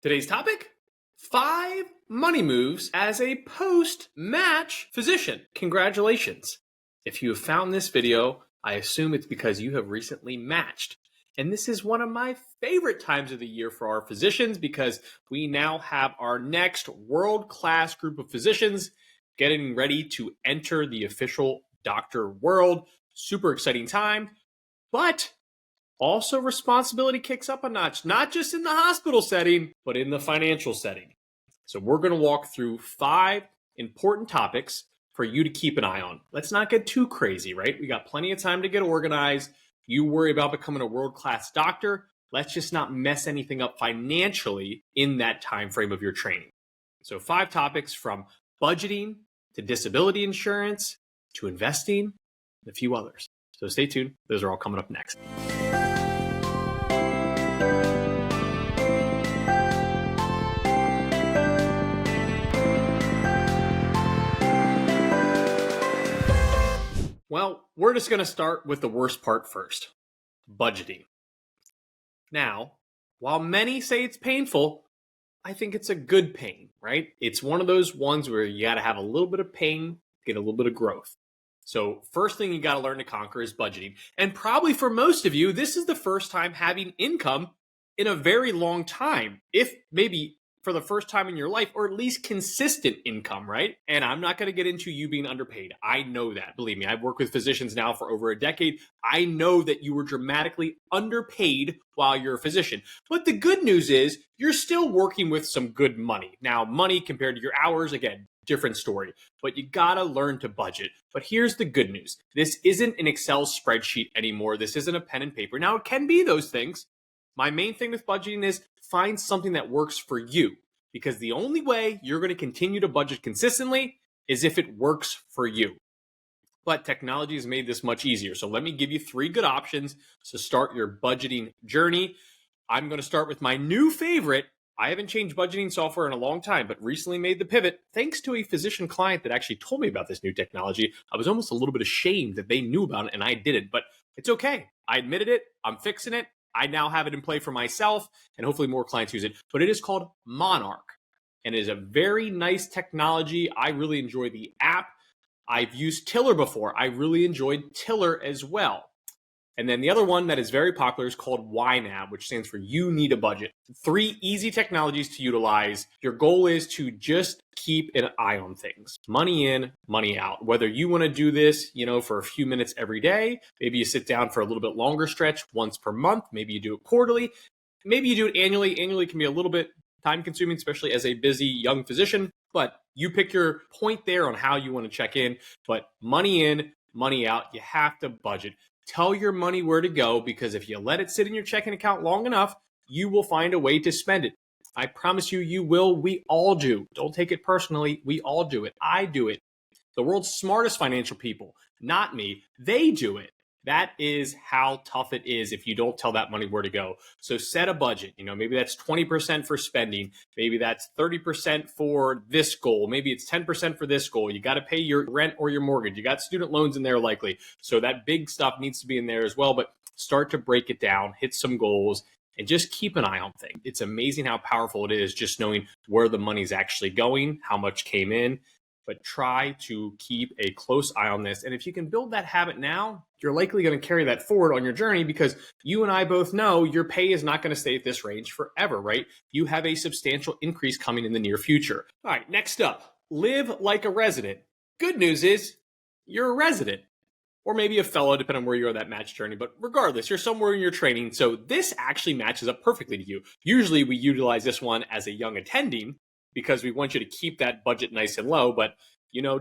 Today's topic, 5 money moves as a post-match physician. Congratulations. If you have found this video, I assume it's because you have recently matched. And this is one of my favorite times of the year for our physicians because we now have our next world-class group of physicians getting ready to enter the official doctor world. Super exciting time, but also responsibility kicks up a notch, not just in the hospital setting, but in the financial setting. So we're going to walk through 5 important topics for you to keep an eye on. Let's not get too crazy, right? We got plenty of time to get organized. You worry about becoming a world-class doctor. Let's just not mess anything up financially in that time frame of your training. So 5 topics from budgeting to disability insurance to investing and a few others. So stay tuned. Those are all coming up next. Well, we're just going to start with the worst part first, budgeting. Now, while many say it's painful, I think it's a good pain, right? It's one of those ones where you got to have a little bit of pain, get a little bit of growth. So first thing you got to learn to conquer is budgeting. And probably for most of you, this is the first time having income in a very long time, if maybe for the first time in your life, or at least consistent income, right? And I'm not going to get into you being underpaid. I know that. Believe me, I've worked with physicians now for over a decade. I know that you were dramatically underpaid while you're a physician. But the good news is you're still working with some good money. Now, money compared to your hours, again, different story. But you got to learn to budget. But here's the good news. This isn't an Excel spreadsheet anymore. This isn't a pen and paper. Now, it can be those things. My main thing with budgeting is find something that works for you, because the only way you're going to continue to budget consistently is if it works for you. But technology has made this much easier. So let me give you 3 good options to start your budgeting journey. I'm going to start with my new favorite. I haven't changed budgeting software in a long time, but recently made the pivot thanks to a physician client that actually told me about this new technology. I was almost a little bit ashamed that they knew about it and I didn't, but it's okay. I admitted it. I'm fixing it. I now have it in play for myself, and hopefully more clients use it. But it is called Monarch, and it is a very nice technology. I really enjoy the app. I've used Tiller before. I really enjoyed Tiller as well. And then the other one that is very popular is called YNAB, which stands for You Need a Budget. 3 easy technologies to utilize. Your goal is to just keep an eye on things. Money in, money out. Whether you want to do this, for a few minutes every day, maybe you sit down for a little bit longer stretch once per month, maybe you do it quarterly, maybe you do it annually. Annually can be a little bit time consuming, especially as a busy young physician, but you pick your point there on how you want to check in. But money in, money out, you have to budget. Tell your money where to go, because if you let it sit in your checking account long enough, you will find a way to spend it. I promise you, you will. We all do. Don't take it personally. We all do it. I do it. The world's smartest financial people, not me, they do it. That is how tough it is if you don't tell that money where to go. So set a budget. Maybe that's 20% for spending. Maybe that's 30% for this goal. Maybe it's 10% for this goal. You got to pay your rent or your mortgage. You got student loans in there likely. So that big stuff needs to be in there as well. But start to break it down, hit some goals, and just keep an eye on things. It's amazing how powerful it is just knowing where the money's actually going, how much came in. But try to keep a close eye on this. And if you can build that habit now, you're likely going to carry that forward on your journey, because you and I both know your pay is not going to stay at this range forever, right? You have a substantial increase coming in the near future. All right, next up, live like a resident. Good news is you're a resident, or maybe a fellow, depending on where you are on that match journey. But regardless, you're somewhere in your training. So this actually matches up perfectly to you. Usually we utilize this one as a young attending, because we want you to keep that budget nice and low. But,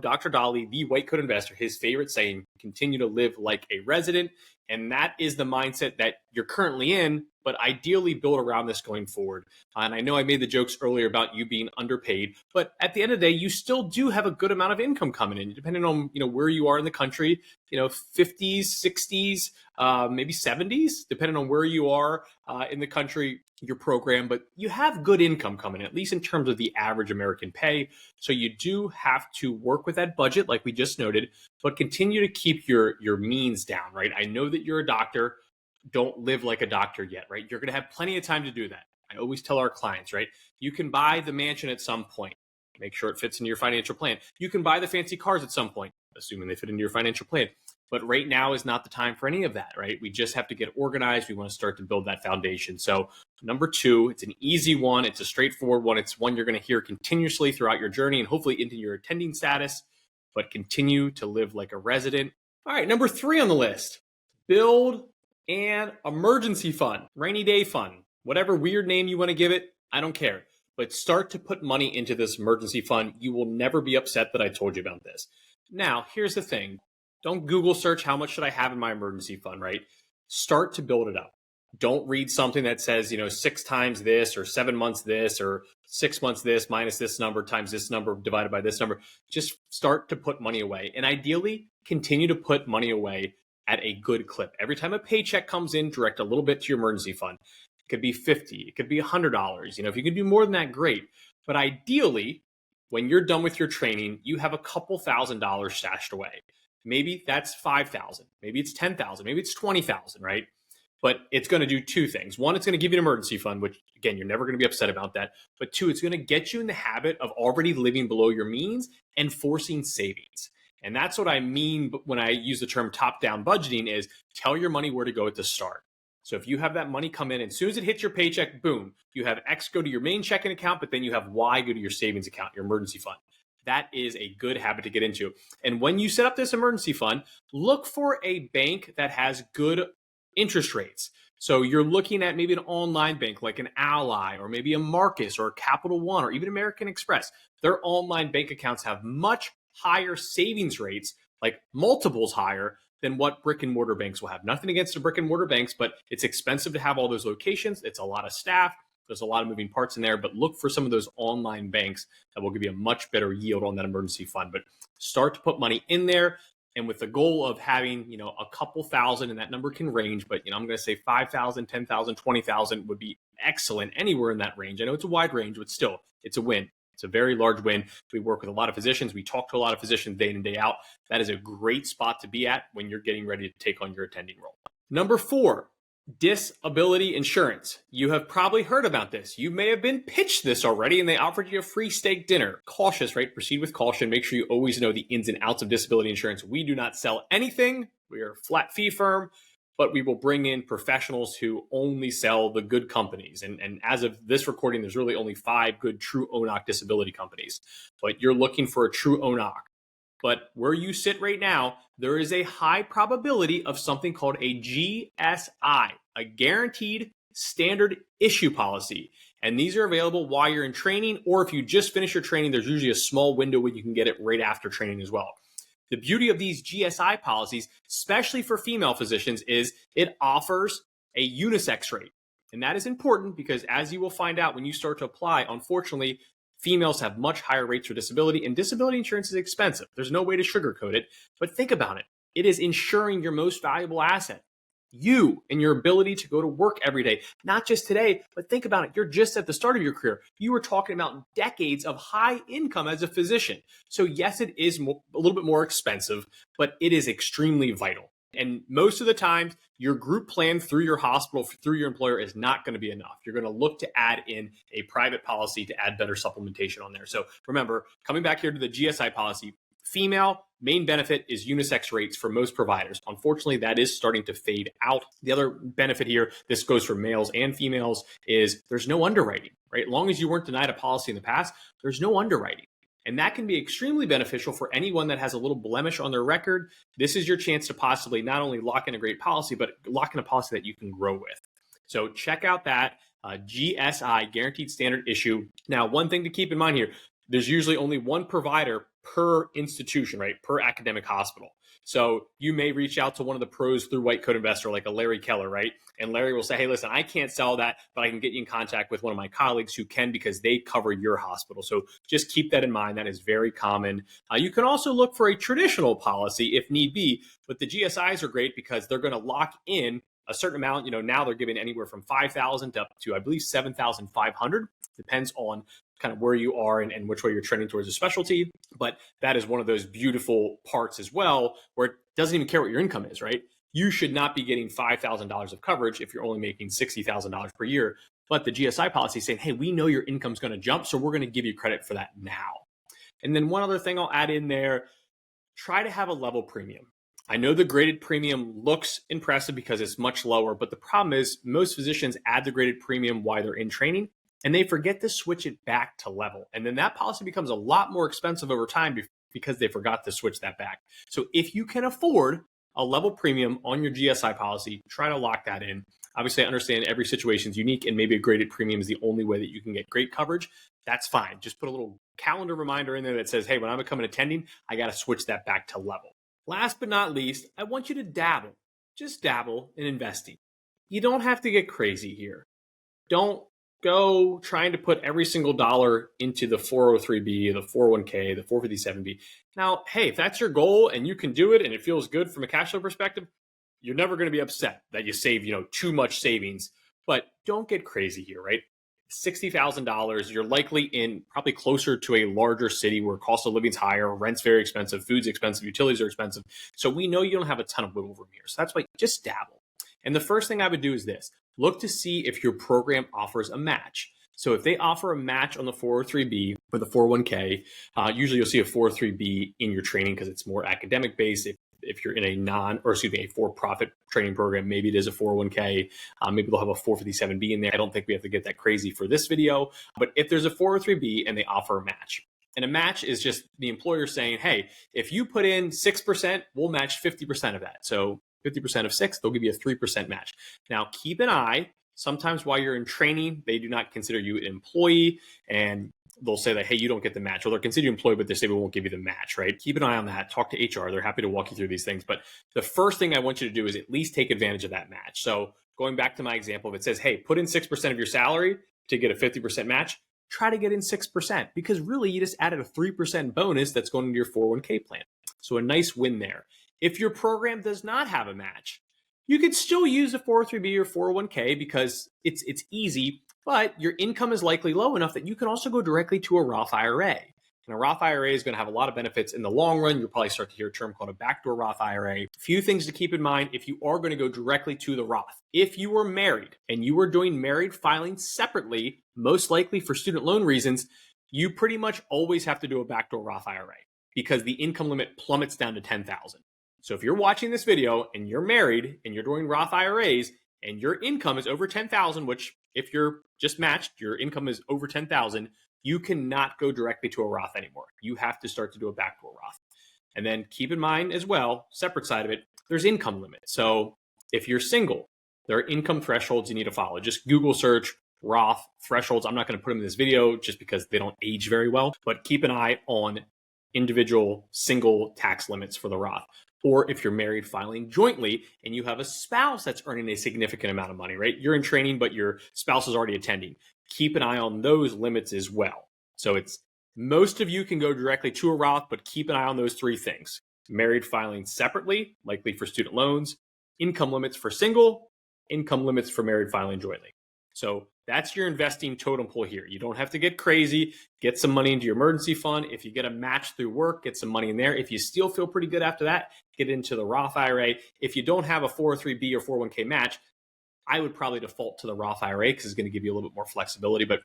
Dr. Dolly, the white coat investor, his favorite saying, continue to live like a resident. And that is the mindset that you're currently in, but ideally build around this going forward. And I know I made the jokes earlier about you being underpaid, but at the end of the day, you still do have a good amount of income coming in, depending on, where you are in the country, 50s, 60s, maybe 70s, depending on where you are in the country, your program, but you have good income coming in, at least in terms of the average American pay. So you do have to work with that budget, like we just noted, but continue to keep your means down, right? I know that you're a doctor. Don't live like a doctor yet, right? You're going to have plenty of time to do that. I always tell our clients, right? You can buy the mansion at some point. Make sure it fits into your financial plan. You can buy the fancy cars at some point, assuming they fit into your financial plan. But right now is not the time for any of that, right? We just have to get organized. We want to start to build that foundation. So number two, it's an easy one. It's a straightforward one. It's one you're going to hear continuously throughout your journey and hopefully into your attending status, but continue to live like a resident. All right, number three on the list, build an emergency fund, rainy day fund, whatever weird name you want to give it. I don't care. But start to put money into this emergency fund. You will never be upset that I told you about this. Now, here's the thing. Don't Google search how much should I have in my emergency fund, right? Start to build it up. Don't read something that says, 6 times this or 7 months this or 6 months this minus this number times this number divided by this number. Just start to put money away. And ideally, continue to put money away at a good clip. Every time a paycheck comes in, direct a little bit to your emergency fund. It could be $50, it could be $100. If you can do more than that, great. But ideally, when you're done with your training, you have a couple $1,000s stashed away. Maybe that's 5,000, maybe it's 10,000, maybe it's 20,000, right? But it's going to do two things. One, it's going to give you an emergency fund, which again, you're never going to be upset about that. But two, it's going to get you in the habit of already living below your means and forcing savings. And that's what I mean when I use the term top-down budgeting is tell your money where to go at the start. So if you have that money come in, and as soon as it hits your paycheck, boom, you have X go to your main checking account, but then you have Y go to your savings account, your emergency fund. That is a good habit to get into. And when you set up this emergency fund, look for a bank that has good interest rates. So you're looking at maybe an online bank like an Ally or maybe a Marcus or a Capital One or even American Express. Their online bank accounts have much higher savings rates, like multiples higher than what brick and mortar banks will have. Nothing against the brick and mortar banks, but it's expensive to have all those locations. It's a lot of staff. There's a lot of moving parts in there, but look for some of those online banks that will give you a much better yield on that emergency fund. But start to put money in there. And with the goal of having, a couple thousand, and that number can range, but, I'm going to say 5,000, 10,000, 20,000 would be excellent anywhere in that range. I know it's a wide range, but still, it's a win. It's a very large win. We work with a lot of physicians. We talk to a lot of physicians day in and day out. That is a great spot to be at when you're getting ready to take on your attending role. Number 4, disability insurance. You have probably heard about this. You may have been pitched this already and they offered you a free steak dinner. Cautious, right? Proceed with caution. Make sure you always know the ins and outs of disability insurance. We do not sell anything. We are a flat fee firm, but we will bring in professionals who only sell the good companies. And as of this recording, there's really only 5 good true ONOC disability companies. But you're looking for a true ONOC. But where you sit right now, there is a high probability of something called a GSI, a guaranteed standard issue policy. And these are available while you're in training, or if you just finish your training, there's usually a small window where you can get it right after training as well. The beauty of these GSI policies, especially for female physicians, is it offers a unisex rate. And that is important because as you will find out when you start to apply, unfortunately, females have much higher rates for disability, and disability insurance is expensive. There's no way to sugarcoat it, but think about it. It is insuring your most valuable asset, you and your ability to go to work every day, not just today, but think about it. You're just at the start of your career. You were talking about decades of high income as a physician. So yes, it is a little bit more expensive, but it is extremely vital. And most of the time, your group plan through your hospital, through your employer is not going to be enough. You're going to look to add in a private policy to add better supplementation on there. So remember, coming back here to the GSI policy, female main benefit is unisex rates for most providers. Unfortunately, that is starting to fade out. The other benefit here, this goes for males and females, is there's no underwriting, right? As long as you weren't denied a policy in the past, there's no underwriting. And that can be extremely beneficial for anyone that has a little blemish on their record. This is your chance to possibly not only lock in a great policy, but lock in a policy that you can grow with. So check out that GSI, Guaranteed Standard Issue. Now, one thing to keep in mind here, there's usually only one provider per institution, right? Per academic hospital. So you may reach out to one of the pros through White Coat Investor, like a Larry Keller, right? And Larry will say, hey, listen, I can't sell that, but I can get you in contact with one of my colleagues who can because they cover your hospital. So just keep that in mind. That is very common. You can also look for a traditional policy if need be, but the GSIs are great because they're going to lock in a certain amount. Now they're giving anywhere from 5,000 up to, I believe, 7,500. Depends on kind of where you are and which way you're trending towards a specialty. But that is one of those beautiful parts as well, where it doesn't even care what your income is, right? You should not be getting $5,000 of coverage if you're only making $60,000 per year. But the GSI policy is saying, hey, we know your income's going to jump, so we're going to give you credit for that now. And then one other thing I'll add in there, try to have a level premium. I know the graded premium looks impressive because it's much lower, but the problem is most physicians add the graded premium while they're in training and they forget to switch it back to level. And then that policy becomes a lot more expensive over time because they forgot to switch that back. So if you can afford a level premium on your GSI policy, try to lock that in. Obviously, I understand every situation is unique and maybe a graded premium is the only way that you can get great coverage. That's fine. Just put a little calendar reminder in there that says, hey, when I become an attending, I got to switch that back to level. Last but not least, I want you to dabble. Just dabble in investing. You don't have to get crazy here. Don't go trying to put every single dollar into the 403B, the 401k, the 457B. Now, hey, if that's your goal and you can do it and it feels good from a cash flow perspective, you're never going to be upset that you save, too much savings. But don't get crazy here, right? $60,000, you're likely in probably closer to a larger city where cost of living's higher, rent's very expensive, food's expensive, utilities are expensive. So we know you don't have a ton of wiggle room here. So that's why just dabble. And the first thing I would do is this: look to see if your program offers a match. So if they offer a match on the 403B or the 401k, usually you'll see a 403B in your training because it's more academic based. If you're in a for-profit training program, maybe it is a 401k. Maybe they'll have a 457B in there. I don't think we have to get that crazy for this video. But if there's a 403B and they offer a match, and a match is just the employer saying, hey, if you put in 6%, we'll match 50% of that. So 50% of 6, they'll give you a 3% match. Now, keep an eye. Sometimes while you're in training, they do not consider you an employee, and they'll say that, hey, you don't get the match. Or they'll consider you employed, but they say we won't give you the match, right? Keep an eye on that. Talk to HR. They're happy to walk you through these things. But the first thing I want you to do is at least take advantage of that match. So going back to my example, if it says, hey, put in 6% of your salary to get a 50% match, try to get in 6% because really you just added a 3% bonus that's going into your 401k plan. So a nice win there. If your program does not have a match, you could still use a 403B or 401k because it's easy, but your income is likely low enough that you can also go directly to a Roth IRA. And a Roth IRA is going to have a lot of benefits in the long run. You'll probably start to hear a term called a backdoor Roth IRA. A few things to keep in mind if you are going to go directly to the Roth. If you were married and you were doing married filing separately, most likely for student loan reasons, you pretty much always have to do a backdoor Roth IRA because the income limit plummets down to $10,000. So if you're watching this video and you're married and you're doing Roth IRAs and your income is over $10,000, which if you're just matched, your income is over $10,000, you cannot go directly to a Roth anymore. You have to start to do a backdoor Roth. And then keep in mind as well, separate side of it, there's income limits. So if you're single, there are income thresholds you need to follow. Just Google search Roth thresholds. I'm not going to put them in this video just because they don't age very well, but keep an eye on individual single tax limits for the Roth. Or if you're married filing jointly and you have a spouse that's earning a significant amount of money, right? You're in training, but your spouse is already attending. Keep an eye on those limits as well. So most of you can go directly to a Roth, but keep an eye on those three things. Married filing separately, likely for student loans, income limits for single, income limits for married filing jointly. So that's your investing totem pole here. You don't have to get crazy. Get some money into your emergency fund. If you get a match through work, get some money in there. If you still feel pretty good after that, get into the Roth IRA. If you don't have a 403B or 401k match, I would probably default to the Roth IRA because it's going to give you a little bit more flexibility, but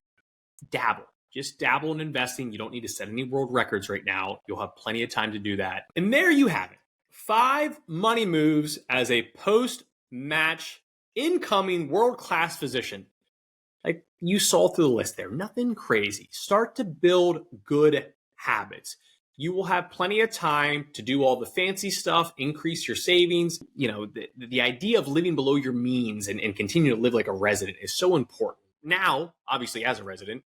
dabble. Just dabble in investing. You don't need to set any world records right now. You'll have plenty of time to do that. And there you have it. 5 money moves as a post-match incoming world-class physician. Like you saw through the list there, nothing crazy. Start to build good habits. You will have plenty of time to do all the fancy stuff, increase your savings. The idea of living below your means and continue to live like a resident is so important. Now, obviously as a resident,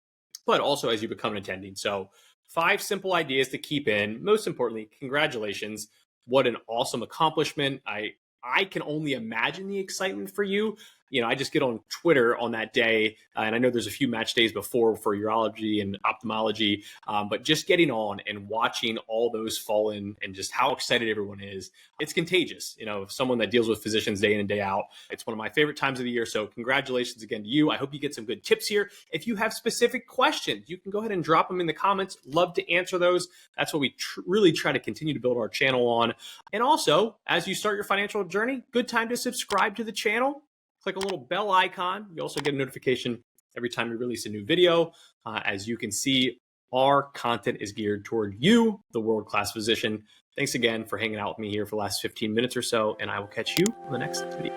but also as you become an attending. So 5 simple ideas to keep in. Most importantly, congratulations. What an awesome accomplishment. I can only imagine the excitement for you. I just get on Twitter on that day, and I know there's a few match days before for urology and ophthalmology, but just getting on and watching all those fall in and just how excited everyone is, it's contagious. Someone that deals with physicians day in and day out, it's one of my favorite times of the year. So congratulations again to you. I hope you get some good tips here. If you have specific questions, you can go ahead and drop them in the comments. Love to answer those. That's what we really try to continue to build our channel on. And also, as you start your financial journey, good time to subscribe to the channel. Click a little bell icon. You also get a notification every time we release a new video. As you can see, our content is geared toward you, the world-class physician. Thanks again for hanging out with me here for the last 15 minutes or so, and I will catch you on the next video.